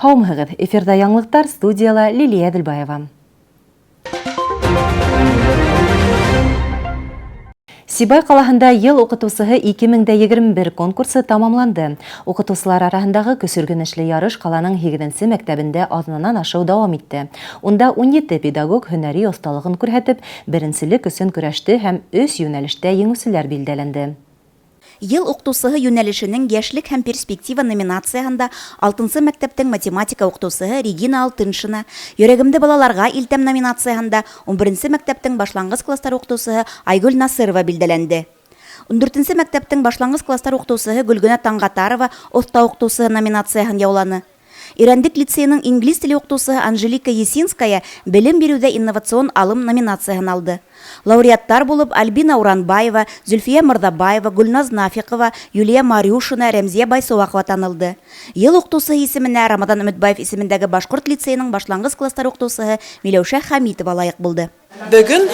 Һаумыһығыҙ, эфирда яңлыҡтар, студияла Лилия Дилбаева. Сибай ҡалаһында йыл уҡытыусыһы 2021 конкурсы тамамланды. Уҡытыусылар араһындағы көсөргөнөшлө ярыш ҡаланың 8-нсе мәктәбендә аҙнанан ашыу дауам итте. Унда 17 педагог һөнәри оҫталығын күрһәтеп, беренселек өсөн көрәште һәм 3 йүнәлештә еңеүселәр билдәләнде. Йыл уҡытыусыһы йүнәлешенең «Йәшлек һәм перспектива» номинацияһында 6-нсы мәктәптең математика уҡытыусыһы Регина Алтыншина, «Йөрәгемде балаларға илтәм» номинацияһында 11-нсе мәктәптең башланғыс кластар уҡытыусыһы Айгөл Насырова билдәләнде. 14-нсе мәктәптең башланғыс кластар уҡытыусыһы Гөлгөнә Таңғатарова оҫта уҡытыусыһы номинацияһын яуланы. Ирәндек лицейның инглиз теле уҡытыусыһы Анжелика Есинская белем биреүҙә инновацион алым номинацияһын алды. Лауреаттар булып Альбина Уранбаева, Зөлфия Мырҙабаева, Гүлназ Нафиҡова, Юлия Марюшина, Рәмзиә Байсыуаҡова танылды. Йыл уҡытыусыһы исеменә Рамадан Өмөтбаев исемендәге Башҡорт лицейның башланғыс кластар уҡытыусыһы Миләүшә Хәмитова лайыҡ булды. Бөгөн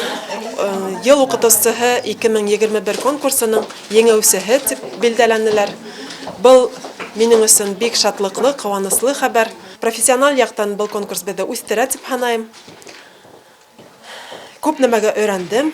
йыл уҡытыусыһы 2021 конкурсының еңеүсеһе тип билдәләнеләр. Был минең өсөн бик шатлыҡлы, ҡыуаныслы хәбәр. Профессиональ яҡтан был конкурс беҙҙе үҫтерә тип һанайым. Күп нәмәгә өйрәндем.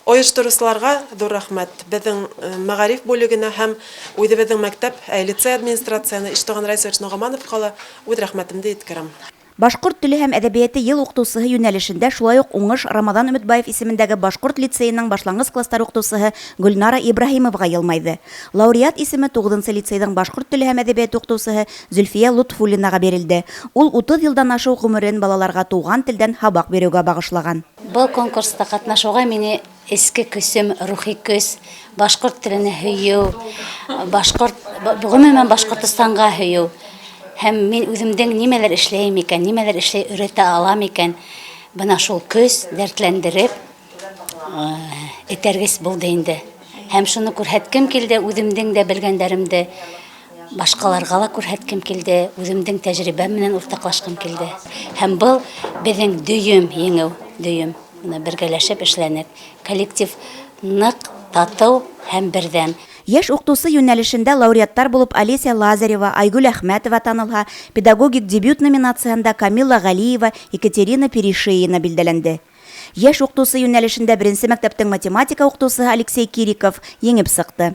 Ойоштороусыларға ҙур рәхмәт. Беҙҙең мәғариф бүлегенә һәм үҙебеҙҙең мәктәп, лицей администрацияны Иштуған Райсович Ноғамановҡа ла үҙ рәхмәтемде еткерәм. Башҡорт теле һәм әҙәбиәте йыл уҡытыусыһы йүнәлешендә шулай уҡ уңыш Рамадан Өмөтбаев исемендәге Башҡорт лицейының башланғыс кластар уҡытыусыһы Гөлнара Ибраһимовға йылмайҙы. Лауреат исеме 9-нсы лицейҙың Башҡорт теле һәм әҙәбиәте уҡытыусыһы Зөлфиә Лутфуллинаға бирелде. Ул 30 йылдан ашыу ғүмерен балаларға туған телдән һабаҡ биреүгә бағышлаған. Был конкурста ҡатнашыуға мине эске көсөм, рухи көс, башҡорт телене һөйөү, ғөмүмән Башҡортостанға һөйөү. Һәм мин үҙемдең нимәләр эшләйем икән, нимәләр өйрәтә алам икән, бына шул көс дәртләндереп этәргес булды инде. Һәм шуны күрһәткем килде, үҙемдең дә белгәндәремде башҡаларға ла күрһәткем килде, үҙемдең тәжрибәм менән уртаҡлашҡым килде. Һәм был беҙҙең дөйөм еңеү, дөйөм. Бергәләшеп эшләнек. Коллектив ныҡ, татыу һәм берҙәм. Йәш уҡытыусы йүнәлешендә лауреаттар булып Олеся Лазарева, Айгөл Әхмәтова танылһа, педагогик дебют номинацияһында Камила Ғалиева, Екатерина Перешеина билдәләнде. Йәш уҡытыусы йүнәлешендә 1-нсе мәктәптең математика уҡытыусыһы Алексей Кириков еңеп сыҡты.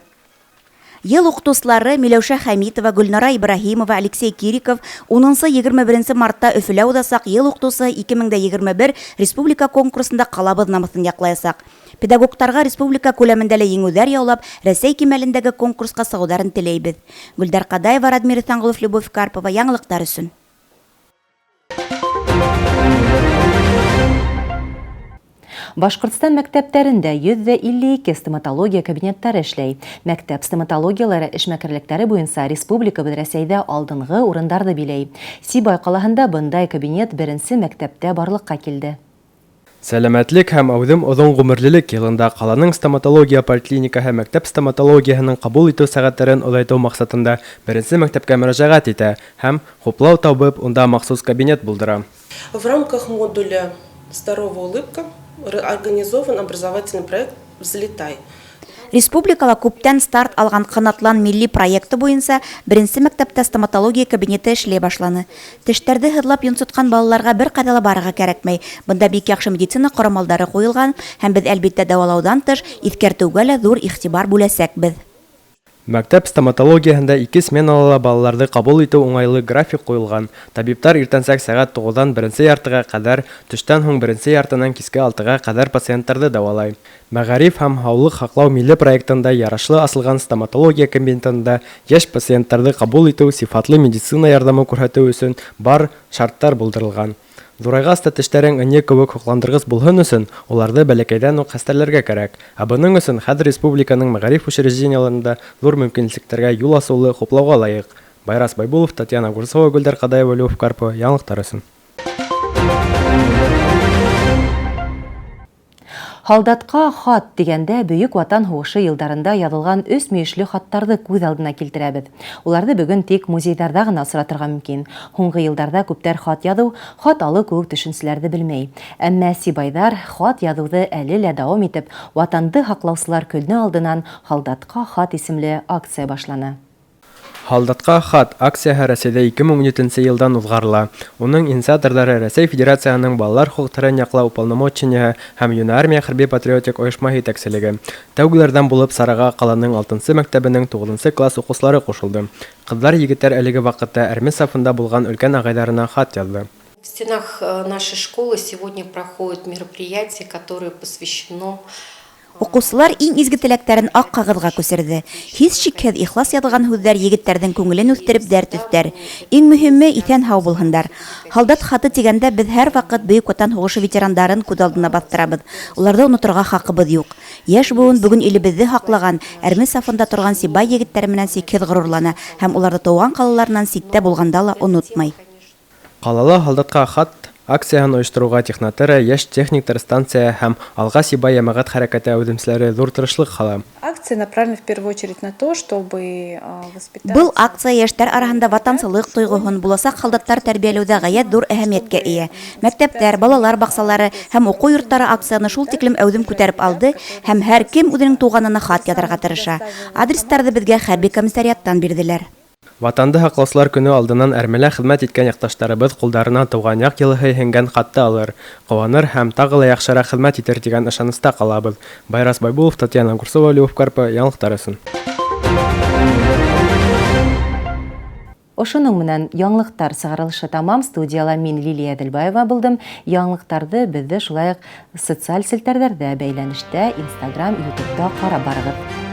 Йыл уҡытыусылары Миләүшә Хәмитова, Гөлнара Ибраһимова, Алексей Кириков 10-21 мартта Өфөлә уҙасаҡ йыл уҡытыусыһы 2021 республика конкурсында ҡалабыҙ намыҫын яҡлаясаҡ. Педагогтарға республика күләмендә лә еңеүҙәр яулап, Рәсәй кимәлендәге конкурсҡа сығыуҙарын теләйбеҙ. Гөлдәр Ҡадаева, Радмир Ithangulov, Любовь Карпова, яңылыҡтар өсөн. Башҡортостан мәктәптәрендә 152 стоматология кабинеттары эшләй. Мәктәп стоматологиялары эшмәкәрлектәре буйынса республикабыҙ Рәсәйҙә алдынғы урындарҙы биләй. Сибай ҡалаһында бындай кабинет 1-нсе мәктәптә барлыҡҡа килде. Сәләмәтлек һәм әүҙем оҙон ғүмерлелек йылында ҡаланың стоматология поликлиникаһы мәктәп стоматологияһының ҡабул итеү сәғәттәрен оҙайтыу маҡсатында 1-нсе мәктәпкә мөрәжәғәт итә һәм хуплау табып, унда махсус кабинет булдыра. В рамках модуля «Здоровая улыбка» организован образовательный проект «Взлетай». Республикала күптән старт алған ҡанатлан милли проекты буйынса 1-нсе мәктәптә стоматология кабинеты эшләй башланы. Тештәрҙе һыҙлап йонсотҡан балаларға бер ҡайҙа ла барырға кәрәкмәй. Бында бик яҡшы медицина ҡорамалдары ҡуйылған һәм беҙ әлбиттә дауалауҙан тыш иҫкәртеүгә лә ҙур иғтибар бүләсәкбеҙ. Мәктәп стоматологияһында 2 сменалала балаларҙы ҡабул итеү уңайлы график ҡуйылған. Табиптар иртәнсәк сәғәт 9-дан 1-нсе яртыға ҡәҙәр, төштән һуң 1-нсе яртынан киске 6-ға ҡәҙәр пациенттарҙы дауалай. Мәғариф һәм һаулыҡ һаҡлау милли проектында ярашлы асылған стоматология кабинетында йәш пациенттарҙы ҡабул итеү, сифатлы медицина ярҙамы күрһәтеү өсөн бар шарттар булдырылған. Ҙурайғас та тештәрең ынйы кеүек һоҡландырғыс булһын өсөн, уларҙы бәләкәйҙән үк хәстәрләргә кәрәк. Ә бының өсөн хәҙер республиканың мәғариф учрежденияларында ҙур мөмкинлектәргә юл асыулы хуплауға лайыҡ. Байрас Байбулов, Татьяна Гурцова, Гөлдәр Ҡадаева, Любовь Карпова, яңылыҡтар өсөн. Һалдатҡа хат дигәндә Бөйөк Ватан һуғышы йылдарында яҙылған 3 мөйөшлө хаттарҙы күҙ алдына килтерәбеҙ. Уларҙы бөгөн тик музейҙарҙа ғына осратырға мөмкин. Һуңғы йылдарҙа күптәр хат яҙыу, хат алыу кеүек төшөнсәләрҙе белмәй. Әммә сибайҙар хат яҙыуҙы әле лә дауам итеп, ватанды һаҡлаусылар көнө алдынан Һалдатҡа хат исемле акция башланы. Һалдатка хат акцияһы Рәсәйдә 2017 елдан узгарыла. Уның инициаторлары Рәсәй Федерациясының балалар хукукларын яклау уполномоченныйы һәм Юна армия хәрби-патриотик оешмаһы итәкчелеге. Тәүгеләрдән булып Сарага каланың 6 мәктәбенең 9 класс укучылары кушылды. Кызлар, егетләр әлеге вакытта әрме сафында булган өлкән агайларына хат язды. В стенах нашей школы сегодня проходит мероприятие, которое посвящено Укучылар иң изге теләктәрен ак кагызга күсерде. Һис шикһез ихлас язылган һүзләр егетләрнең күңелен үстереп дәрт өстәр. Иң мөһиме исән һау булһындар. Һалдат хаты дигәндә без һәр вакыт Бөек Ватан сугышы ветераннарын күз алдына бастырабыз. Уларда онытырга хакыбыз юк. Яшь буын бүген илебезне хаклаган, әрме сафында торган сибай егетләр менән сикһез горурлана һәм уларда туган калаларынан ситтә булганда ла онытмый. Калала һалдатка хат акцияны оештыруга технатары, яшь техниктар станция һәм Алга Сибай ямагат хәрәкәте әүдемчеләре зур тырышлык кыла. Акция направлена в первую очередь на то, чтобы воспитать... Был акция яшьтәр арасында ватансылык тойгыһын, буласак һалдаттар тәрбияләүдә гаять зур әһәмияткә ия. Мәктәптәр, балалар баксалары һәм уку йортлары акцияны шул тиклем әүдем күтәреп алды һәм һәр кем үзенең туганына хат язарга тырыша. Адрестарны безгә хәрби комиссариаттан бирделәр. Ватанды һаклаучылар көне алдыннан әрмәлә хезмәт иткән якташтарыбыз кулдарына туган як йылыһы һиңгән хатты алыр, куаныр һәм тагы ла яхшырак хезмәт итер дигән ышаныста калабыз. Байрас Байбулов, Татьяна Курсова, Львов Карпа, яңалыктар өчен. Ошоның менән яңлыктар сыгарылышы тамам. Студияла мин Лилия Дилбаева булдым. Яңлыктарды бездә шулай ук социаль селтәрләрдә бәйләнештә, Instagram, YouTube'да карап барыгыз.